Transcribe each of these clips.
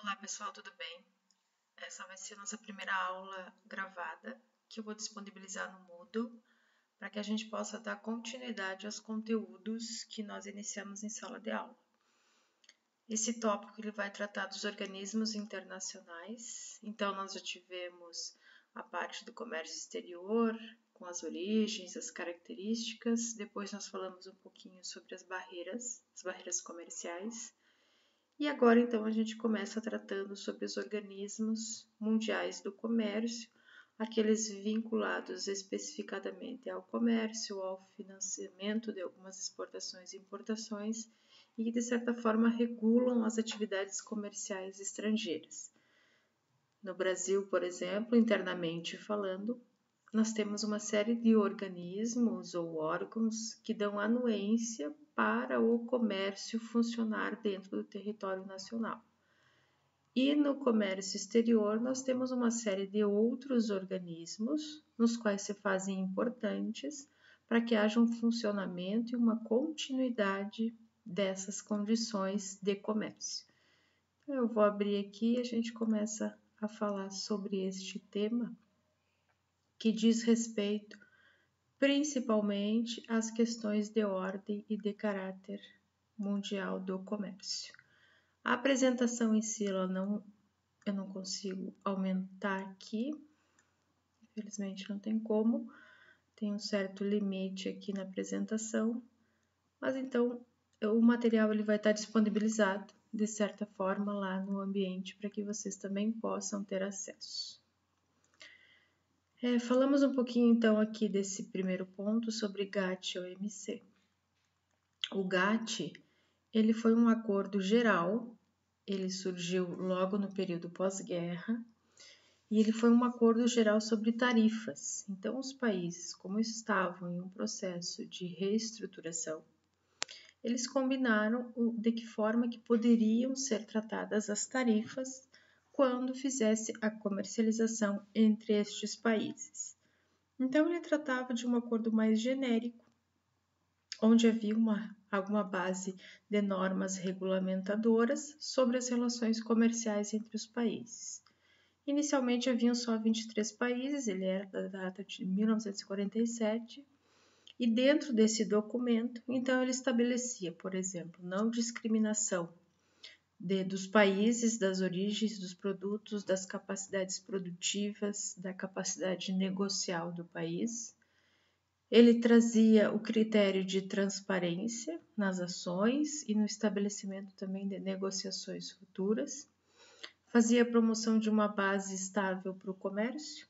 Olá pessoal, tudo bem? Essa vai ser a nossa primeira aula gravada, que eu vou disponibilizar no Moodle, para que a gente possa dar continuidade aos conteúdos que nós iniciamos em sala de aula. Esse tópico ele vai tratar dos organismos internacionais, então nós já tivemos a parte do comércio exterior, com as origens, as características, depois nós falamos um pouquinho sobre as barreiras comerciais. E agora, então, a gente começa tratando sobre os organismos mundiais do comércio, aqueles vinculados especificadamente ao comércio, ao financiamento de algumas exportações e importações e que, de certa forma, regulam as atividades comerciais estrangeiras. No Brasil, por exemplo, internamente falando, nós temos uma série de organismos ou órgãos que dão anuência para o comércio funcionar dentro do território nacional. E no comércio exterior, nós temos uma série de outros organismos, nos quais se fazem importantes para que haja um funcionamento e uma continuidade dessas condições de comércio. Então, eu vou abrir aqui e a gente começa a falar sobre este tema, que diz respeito principalmente às questões de ordem e de caráter mundial do comércio. A apresentação em si, eu não consigo aumentar aqui, infelizmente não tem como, tem um certo limite aqui na apresentação, mas então o material ele vai estar disponibilizado de certa forma lá no ambiente para que vocês também possam ter acesso. Falamos um pouquinho então aqui desse primeiro ponto sobre GATT e OMC. O GATT ele foi um acordo geral, ele surgiu logo no período pós-guerra e ele foi um acordo geral sobre tarifas. Então os países, como estavam em um processo de reestruturação, eles combinaram de que forma que poderiam ser tratadas as tarifas quando fizesse a comercialização entre estes países. Então, ele tratava de um acordo mais genérico, onde havia alguma base de normas regulamentadoras sobre as relações comerciais entre os países. Inicialmente, haviam só 23 países, ele era da data de 1947, e dentro desse documento, então, ele estabelecia, por exemplo, não discriminação dos países, das origens dos produtos, das capacidades produtivas, da capacidade negocial do país. Ele trazia o critério de transparência nas ações e no estabelecimento também de negociações futuras. Fazia a promoção de uma base estável para o comércio,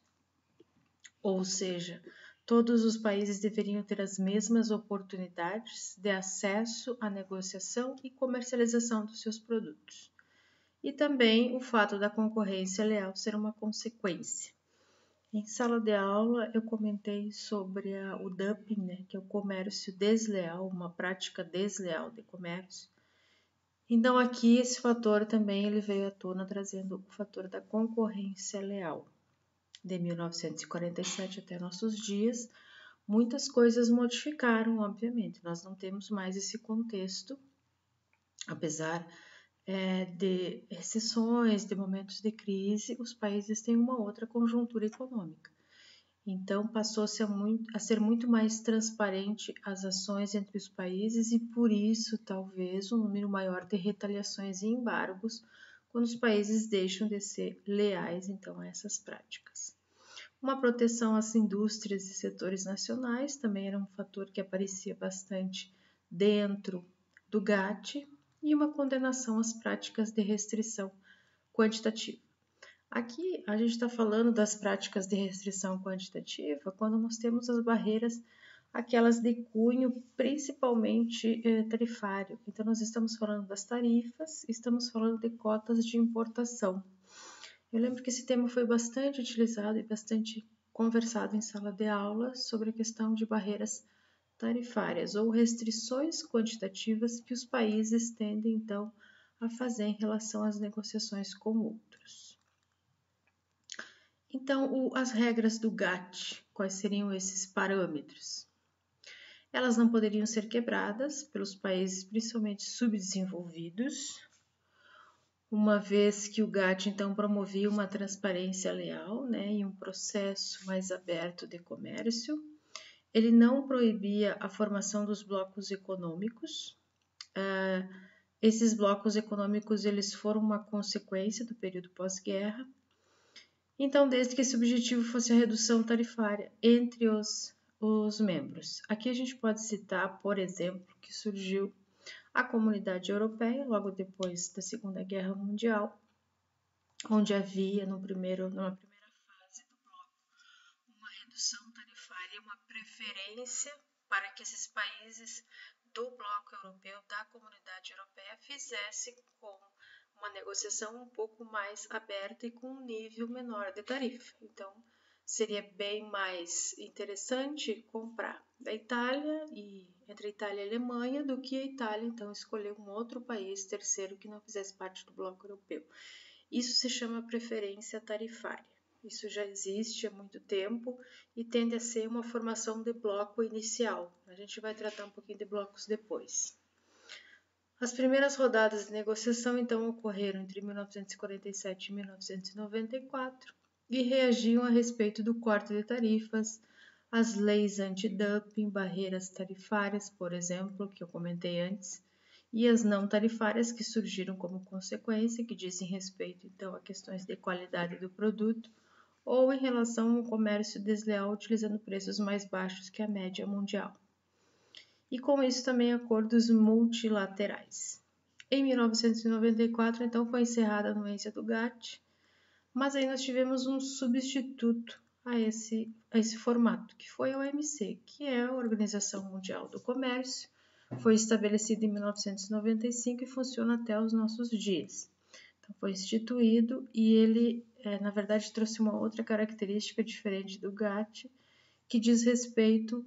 ou seja, todos os países deveriam ter as mesmas oportunidades de acesso à negociação e comercialização dos seus produtos. E também o fato da concorrência leal ser uma consequência. Em sala de aula eu comentei sobre o dumping, né, que é o comércio desleal, uma prática desleal de comércio. Então aqui esse fator também ele veio à tona trazendo o fator da concorrência leal. De 1947 até nossos dias, muitas coisas modificaram, obviamente. Nós não temos mais esse contexto, apesar de recessões, de momentos de crise, os países têm uma outra conjuntura econômica. Então, passou-se a ser muito mais transparente as ações entre os países e, por isso, talvez, um número maior de retaliações e embargos quando os países deixam de ser leais, então, a essas práticas. Uma proteção às indústrias e setores nacionais também era um fator que aparecia bastante dentro do GATT e uma condenação às práticas de restrição quantitativa. Aqui a gente está falando das práticas de restrição quantitativa quando nós temos as barreiras, aquelas de cunho principalmente tarifário. Então, nós estamos falando das tarifas, estamos falando de cotas de importação. Eu lembro que esse tema foi bastante utilizado e bastante conversado em sala de aula sobre a questão de barreiras tarifárias ou restrições quantitativas que os países tendem, então, a fazer em relação às negociações com outros. Então, as regras do GATT, quais seriam esses parâmetros? Elas não poderiam ser quebradas pelos países principalmente subdesenvolvidos. uma vez que o GATT então promovia uma transparência leal, né, e um processo mais aberto de comércio. Ele não proibia a formação dos blocos econômicos. Esses blocos econômicos eles foram uma consequência do período pós-guerra. Então, desde que esse objetivo fosse a redução tarifária entre os membros. Aqui a gente pode citar, por exemplo, que surgiu a Comunidade Europeia logo depois da Segunda Guerra Mundial, onde havia numa primeira fase do bloco uma redução tarifária e uma preferência para que esses países do bloco europeu, da Comunidade Europeia, fizessem com uma negociação um pouco mais aberta e com um nível menor de tarifa. Então, seria bem mais interessante comprar da Itália e entre a Itália e a Alemanha do que a Itália então escolher um outro país terceiro que não fizesse parte do bloco europeu. Isso se chama preferência tarifária. Isso já existe há muito tempo e tende a ser uma formação de bloco inicial. A gente vai tratar um pouquinho de blocos depois. As primeiras rodadas de negociação então ocorreram entre 1947 e 1994 e reagiam a respeito do corte de tarifas, as leis anti-dumping, barreiras tarifárias, por exemplo, que eu comentei antes, e as não tarifárias que surgiram como consequência, que dizem respeito então a questões de qualidade do produto ou em relação ao comércio desleal utilizando preços mais baixos que a média mundial. E com isso também acordos multilaterais. Em 1994, então, foi encerrada a anuência do GATT, mas aí nós tivemos um substituto a esse formato, que foi a OMC, que é a Organização Mundial do Comércio, foi estabelecida em 1995 e funciona até os nossos dias. Então, foi instituído e ele, na verdade, trouxe uma outra característica diferente do GATT, que diz respeito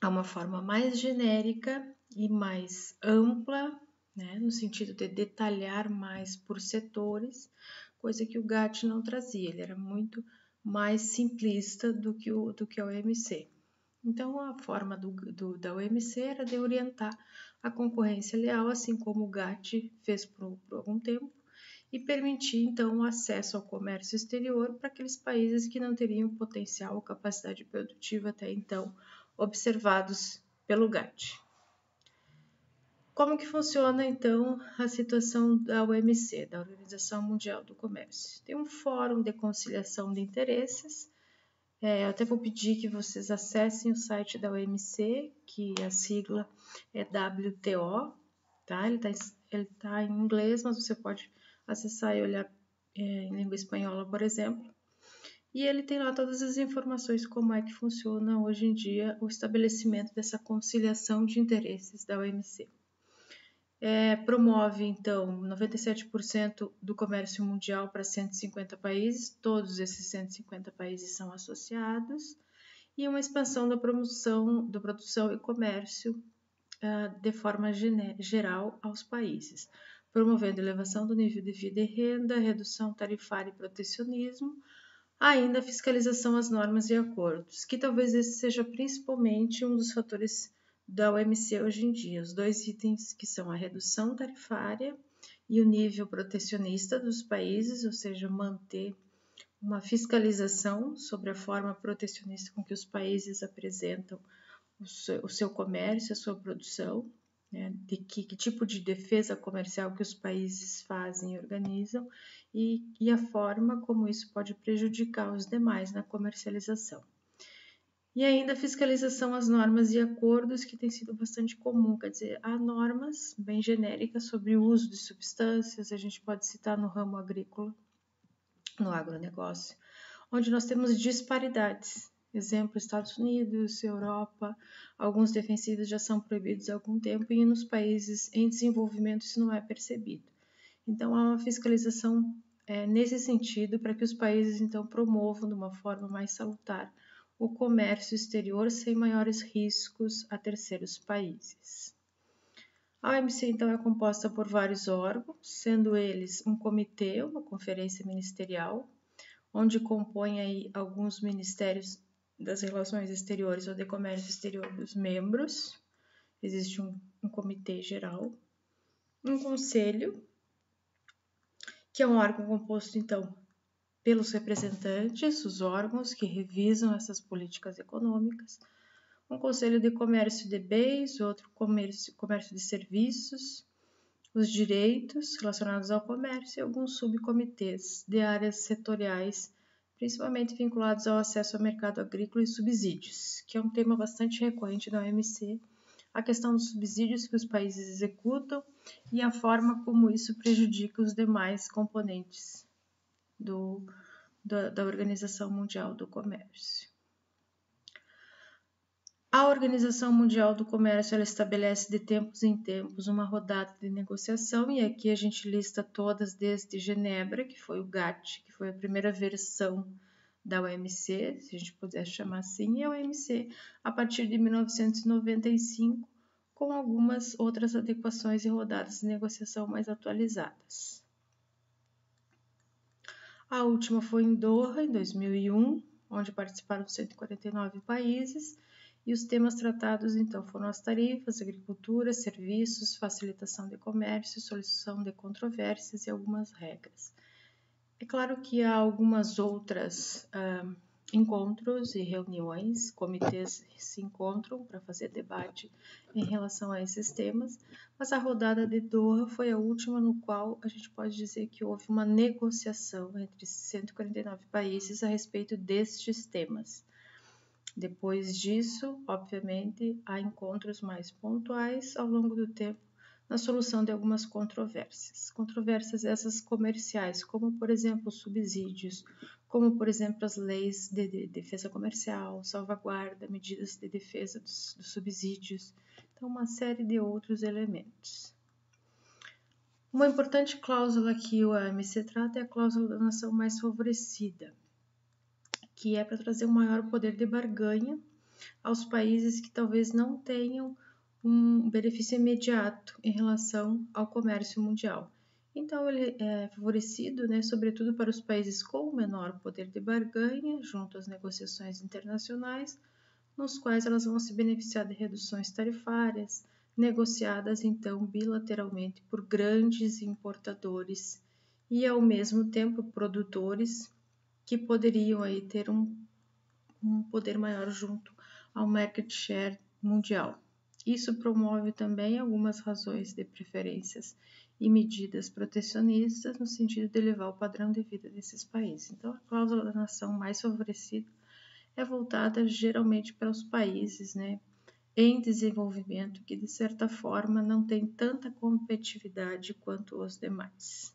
a uma forma mais genérica e mais ampla, né, no sentido de detalhar mais por setores, coisa que o GATT não trazia, ele era muito mais simplista do que a OMC. Então, a forma da OMC era de orientar a concorrência leal, assim como o GATT fez por algum tempo, e permitir, então, o acesso ao comércio exterior para aqueles países que não teriam potencial ou capacidade produtiva até então observados pelo GATT. Como que funciona, então, a situação da OMC, da Organização Mundial do Comércio? Tem um fórum de conciliação de interesses. Eu até vou pedir que vocês acessem o site da OMC, que a sigla é WTO, tá? Ele tá em inglês, mas você pode acessar e olhar em língua espanhola, por exemplo. E ele tem lá todas as informações como é que funciona hoje em dia o estabelecimento dessa conciliação de interesses da OMC. Promove, então, 97% do comércio mundial para 150 países, todos esses 150 países são associados, e uma expansão da produção e comércio de forma geral aos países, promovendo elevação do nível de vida e renda, redução tarifária e protecionismo, ainda a fiscalização às normas e acordos, que talvez esse seja principalmente um dos fatores da OMC hoje em dia, os dois itens que são a redução tarifária e o nível protecionista dos países, ou seja, manter uma fiscalização sobre a forma protecionista com que os países apresentam o seu comércio, a sua produção, né, de que tipo de defesa comercial que os países fazem e organizam e a forma como isso pode prejudicar os demais na comercialização. E ainda a fiscalização às normas e acordos, que tem sido bastante comum, quer dizer, há normas bem genéricas sobre o uso de substâncias, a gente pode citar no ramo agrícola, no agronegócio, onde nós temos disparidades. Exemplo, Estados Unidos, Europa, alguns defensivos já são proibidos há algum tempo e nos países em desenvolvimento isso não é percebido. Então, há uma fiscalização nesse sentido para que os países então promovam de uma forma mais salutar o comércio exterior sem maiores riscos a terceiros países. A OMC então é composta por vários órgãos, sendo eles um comitê, uma conferência ministerial, onde compõe aí alguns ministérios das relações exteriores ou de comércio exterior dos membros. Existe um comitê geral, um conselho, que é um órgão composto, então, pelos representantes, os órgãos que revisam essas políticas econômicas, um conselho de comércio de bens, outro comércio de serviços, os direitos relacionados ao comércio e alguns subcomitês de áreas setoriais, principalmente vinculados ao acesso ao mercado agrícola e subsídios, que é um tema bastante recorrente da OMC, a questão dos subsídios que os países executam e a forma como isso prejudica os demais componentes da Organização Mundial do Comércio. A Organização Mundial do Comércio ela estabelece de tempos em tempos uma rodada de negociação, e aqui a gente lista todas desde Genebra, que foi o GATT, que foi a primeira versão da OMC, se a gente pudesse chamar assim, e a OMC a partir de 1995, com algumas outras adequações e rodadas de negociação mais atualizadas. A última foi em Doha, em 2001, onde participaram 149 países, e os temas tratados então foram as tarifas, agricultura, serviços, facilitação de comércio, solução de controvérsias e algumas regras. É claro que há algumas outras encontros e reuniões, comitês se encontram para fazer debate em relação a esses temas, mas a rodada de Doha foi a última no qual a gente pode dizer que houve uma negociação entre 149 países a respeito destes temas. Depois disso, obviamente, há encontros mais pontuais ao longo do tempo na solução de algumas controvérsias. Controvérsias essas comerciais, como, por exemplo, subsídios, como, por exemplo, as leis de defesa comercial, salvaguarda, medidas de defesa dos subsídios, então uma série de outros elementos. Uma importante cláusula que o OMC trata é a cláusula da nação mais favorecida, que é para trazer um maior poder de barganha aos países que talvez não tenham um benefício imediato em relação ao comércio mundial. Então, ele é favorecido, sobretudo para os países com menor poder de barganha, junto às negociações internacionais, nos quais elas vão se beneficiar de reduções tarifárias, negociadas então bilateralmente por grandes importadores e, ao mesmo tempo, produtores que poderiam aí ter um poder maior junto ao market share mundial. Isso promove também algumas razões de preferências e medidas protecionistas no sentido de elevar o padrão de vida desses países. Então, a cláusula da nação mais favorecida é voltada geralmente para os países em desenvolvimento que, de certa forma, não têm tanta competitividade quanto os demais.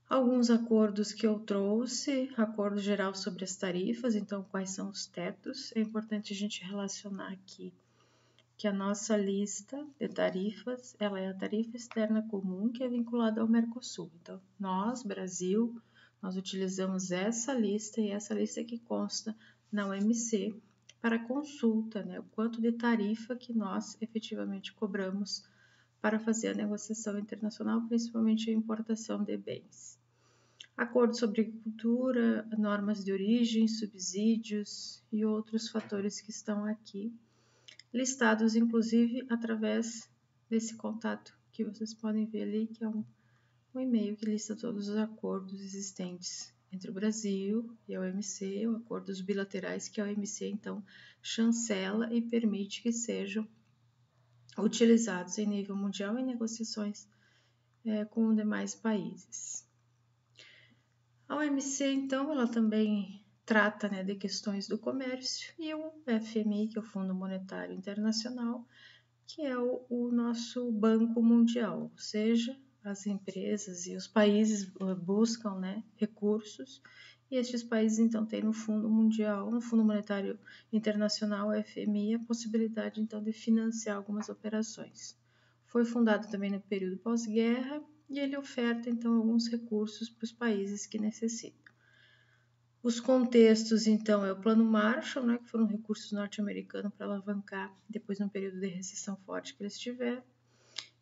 Alguns acordos que eu trouxe, acordo geral sobre as tarifas, então quais são os tetos. É importante a gente relacionar aqui que a nossa lista de tarifas, ela é a tarifa externa comum que é vinculada ao Mercosul. Então, nós, Brasil, nós utilizamos essa lista e essa lista que consta na OMC para consulta, o quanto de tarifa que nós efetivamente cobramos para fazer a negociação internacional, principalmente a importação de bens. Acordo sobre agricultura, normas de origem, subsídios e outros fatores que estão aqui, listados inclusive através desse contato que vocês podem ver ali, que é um e-mail que lista todos os acordos existentes entre o Brasil e a OMC, ou acordos bilaterais que a OMC então chancela e permite que sejam utilizados em nível mundial em negociações com demais países. A OMC, então, ela também trata de questões do comércio, e o FMI, que é o Fundo Monetário Internacional, que é o nosso banco mundial, ou seja, as empresas e os países buscam recursos, e estes países então têm no Fundo Mundial, no Fundo Monetário Internacional, o FMI, a possibilidade então de financiar algumas operações. Foi fundado também no período pós-guerra e ele oferta então alguns recursos para os países que necessitam. Os contextos, então, é o Plano Marshall, que foram recursos norte-americanos para alavancar depois de um período de recessão forte que eles tiveram.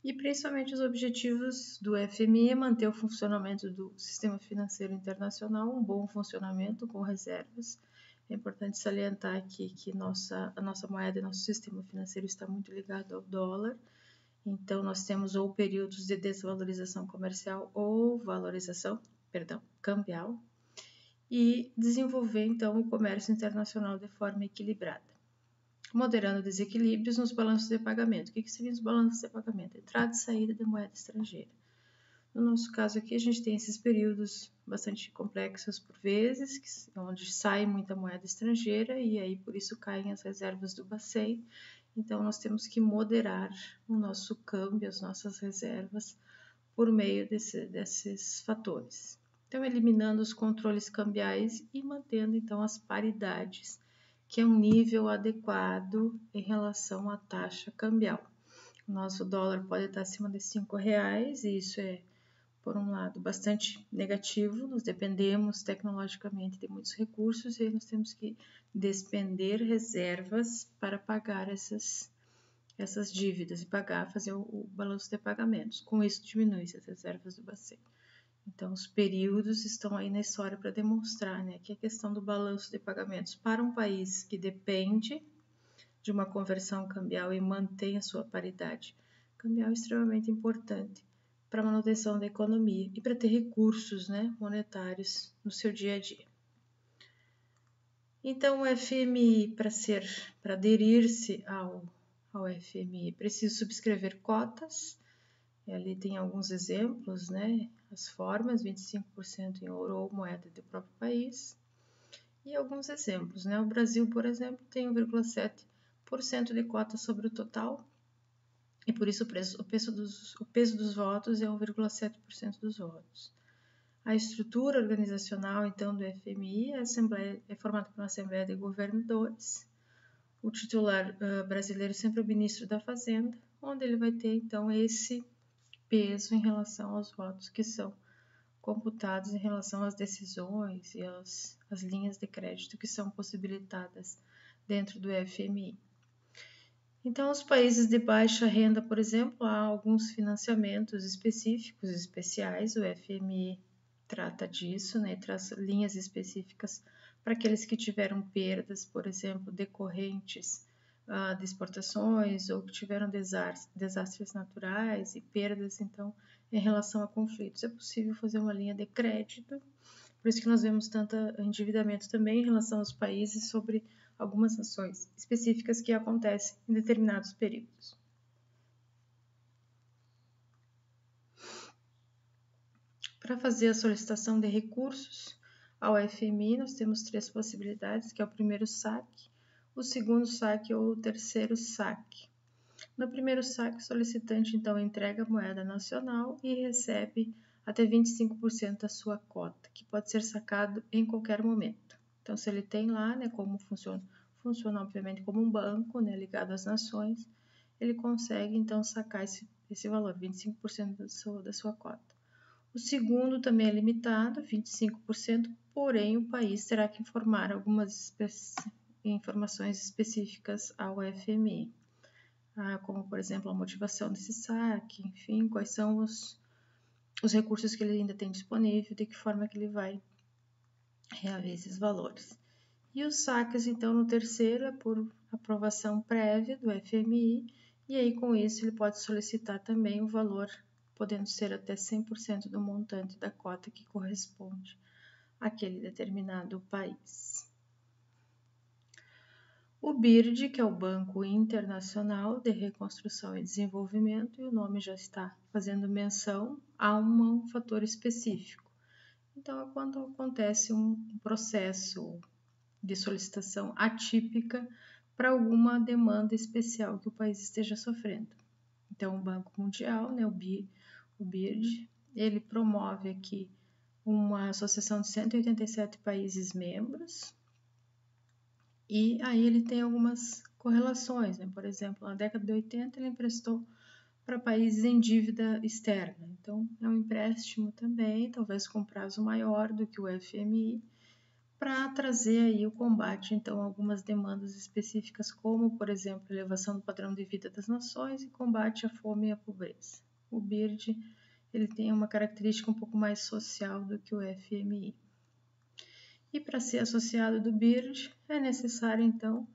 E principalmente os objetivos do FMI é manter o funcionamento do sistema financeiro internacional, um bom funcionamento com reservas. É importante salientar aqui que a nossa moeda e nosso sistema financeiro está muito ligado ao dólar Então, nós temos ou períodos de desvalorização comercial ou cambial, e desenvolver, então, o comércio internacional de forma equilibrada, moderando desequilíbrios nos balanços de pagamento. O que seriam os balanços de pagamento? Entrada e saída de moeda estrangeira. No nosso caso aqui, a gente tem esses períodos bastante complexos por vezes, onde sai muita moeda estrangeira e aí por isso caem as reservas do Bacen. Então, nós temos que moderar o nosso câmbio, as nossas reservas, por meio desses fatores. Então, eliminando os controles cambiais e mantendo, então, as paridades, que é um nível adequado em relação à taxa cambial. O nosso dólar pode estar acima de R$5, e isso é, por um lado, bastante negativo. Nós dependemos tecnologicamente de muitos recursos e nós temos que despender reservas para pagar essas dívidas e fazer o balanço de pagamentos. Com isso, diminui as reservas do Bacen. Então, os períodos estão aí na história para demonstrar, né, que a questão do balanço de pagamentos para um país que depende de uma conversão cambial e mantém a sua paridade cambial é extremamente importante para a manutenção da economia e para ter recursos, né, monetários no seu dia a dia. Então, o FMI, para aderir-se ao FMI, precisa subscrever cotas. Ali tem alguns exemplos, né? As formas, 25% em ouro ou moeda do próprio país. E alguns exemplos, né? O Brasil, por exemplo, tem 1,7% de cota sobre o total, e por isso o peso dos votos é 1,7% dos votos. A estrutura organizacional, então, do FMI é formada por uma Assembleia de Governadores. O titular brasileiro sempre é o ministro da Fazenda, onde ele vai ter, então, esse peso em relação aos votos que são computados em relação às decisões e às linhas de crédito que são possibilitadas dentro do FMI. Então, os países de baixa renda, por exemplo, há alguns financiamentos específicos, especiais, o FMI trata disso, né, traz linhas específicas para aqueles que tiveram perdas, por exemplo, decorrentes de exportações ou que tiveram desastres naturais e perdas, então, em relação a conflitos. É possível fazer uma linha de crédito, por isso que nós vemos tanto endividamento também em relação aos países sobre algumas ações específicas que acontecem em determinados períodos. Para fazer a solicitação de recursos ao FMI, nós temos 3 possibilidades, que é o primeiro saque, o segundo saque ou o terceiro saque. No primeiro saque, o solicitante, então, entrega a moeda nacional e recebe até 25% da sua cota, que pode ser sacado em qualquer momento. Então, se ele tem lá, né, como funciona obviamente como um banco, né, ligado às nações, ele consegue, então, sacar esse valor, 25% da sua cota. O segundo também é limitado, 25%, porém o país terá que informar algumas informações específicas ao FMI, como, por exemplo, a motivação desse saque, enfim, quais são os recursos que ele ainda tem disponível, de que forma que ele vai reaver esses valores. E os saques, então, no terceiro é por aprovação prévia do FMI, e aí com isso ele pode solicitar também o valor, podendo ser até 100% do montante da cota que corresponde àquele determinado país. O BIRD, que é o Banco Internacional de Reconstrução e Desenvolvimento, e o nome já está fazendo menção a um fator específico. Então, é quando acontece um processo de solicitação atípica para alguma demanda especial que o país esteja sofrendo. Então, o Banco Mundial, né, o BIRD, ele promove aqui uma associação de 187 países membros, e aí ele tem algumas correlações, né? Por exemplo, na década de 80 ele emprestou para países em dívida externa, então é um empréstimo também, talvez com prazo maior do que o FMI, para trazer aí o combate, então, a algumas demandas específicas, como, por exemplo, elevação do padrão de vida das nações e combate à fome e à pobreza. O BIRD, ele tem uma característica um pouco mais social do que o FMI. E para ser associado do BIRD, é necessário, então,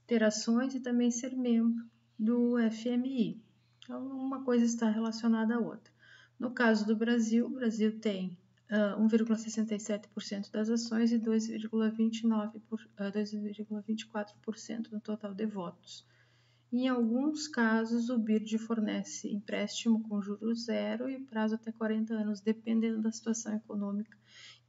ter ações e também ser membro do FMI. Então, uma coisa está relacionada à outra. No caso do Brasil, o Brasil tem 1,67% das ações e 2,24% no total de votos. Em alguns casos, o BIRD fornece empréstimo com juros zero e prazo até 40 anos, dependendo da situação econômica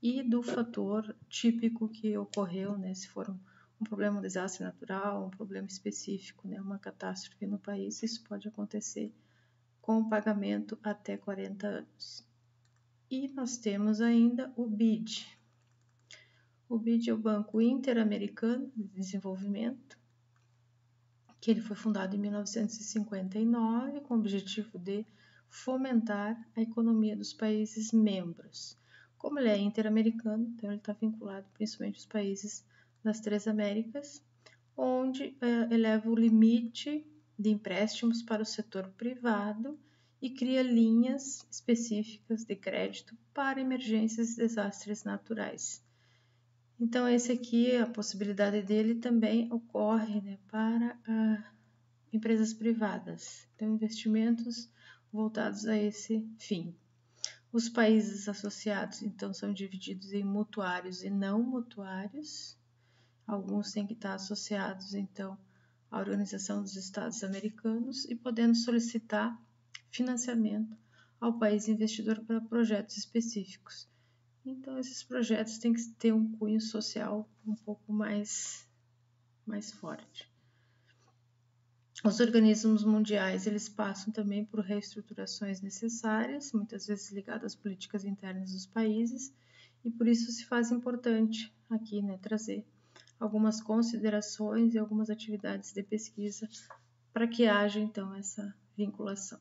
e do fator típico que ocorreu, né? Se for um problema, um desastre natural, um problema específico, né? Uma catástrofe no país, isso pode acontecer com o pagamento até 40 anos. E nós temos ainda o BID. O BID é o Banco Interamericano de Desenvolvimento, que ele foi fundado em 1959 com o objetivo de fomentar a economia dos países membros. Como ele é interamericano, então ele está vinculado principalmente aos países das 3 Américas, onde eleva o limite de empréstimos para o setor privado e cria linhas específicas de crédito para emergências e desastres naturais. Então, esse aqui, a possibilidade dele também ocorre, né, para empresas privadas. Então, investimentos voltados a esse fim. Os países associados, então, são divididos em mutuários e não mutuários. Alguns têm que estar associados, então, à Organização dos Estados Americanos e podendo solicitar financiamento ao país investidor para projetos específicos. Então, esses projetos têm que ter um cunho social um pouco mais forte. Os organismos mundiais, eles passam também por reestruturações necessárias, muitas vezes ligadas às políticas internas dos países, e por isso se faz importante aqui, né, trazer algumas considerações e algumas atividades de pesquisa para que haja, então, essa vinculação.